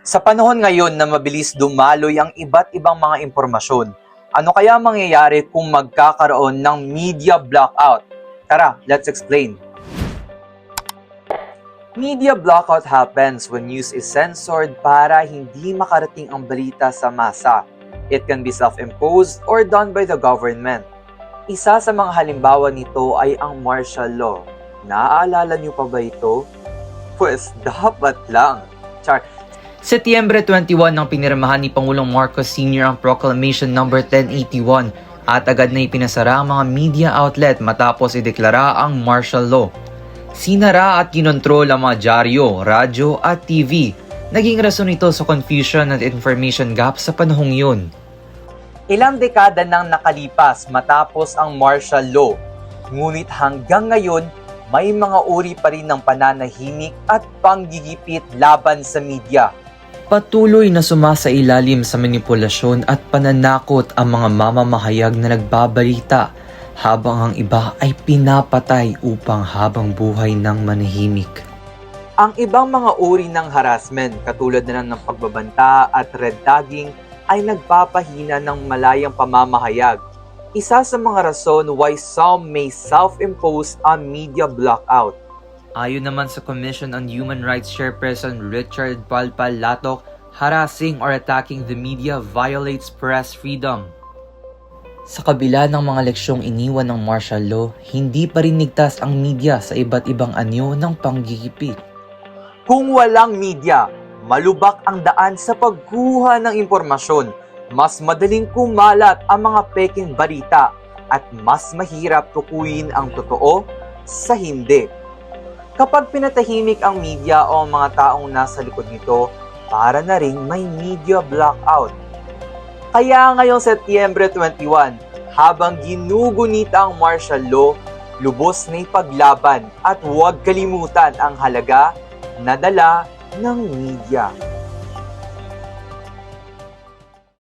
Sa panahon ngayon na mabilis dumaloy ang iba't ibang mga impormasyon, ano kaya mangyayari kung magkakaroon ng media blackout? Tara, let's explain. Media blackout happens when news is censored para hindi makarating ang balita sa masa. It can be self-imposed or done by the government. Isa sa mga halimbawa nito ay ang martial law. Naaalala niyo pa ba ito? Pues dapat lang. Char. Setyembre 21 nang pinirmahan ni Pangulong Marcos Sr. ang Proclamation No. 1081 at agad na ipinasara ang mga media outlet matapos ideklara ang martial law. Sinara at kinontrol ang mga dyaryo, radyo at TV. Naging rason ito sa confusion at information gap sa panahong yun. Ilang dekada nang nakalipas matapos ang martial law, ngunit hanggang ngayon, may mga uri pa rin ng pananahimik at panggigipit laban sa media. Patuloy na sumasailalim sa manipulasyon at pananakot ang mga mamamahayag na nagbabalita habang ang iba ay pinapatay upang habang buhay ng manahimik. Ang ibang mga uri ng harassment katulad na ng pagbabanta at red tagging ay nagpapahina ng malayang pamamahayag. Isa sa mga rason why some may self-impose a media blackout. Ayon naman sa Commission on Human Rights Chairperson Richard Palpal Latok, harassing or attacking the media violates press freedom. Sa kabila ng mga leksyong iniwan ng martial law, hindi pa rin ligtas ang media sa iba't ibang anyo ng panggigipit. Kung walang media, malubak ang daan sa pagkuha ng impormasyon, mas madaling kumalat ang mga peking balita at mas mahirap tukuyin ang totoo sa hindi. Kapag pinatahimik ang media o ang mga taong nasa likod nito, para na ring may media blackout. Kaya ngayong Setyembre 21, habang ginugunita ang martial law, lubos na ipaglaban at huwag kalimutan ang halaga na dala ng media.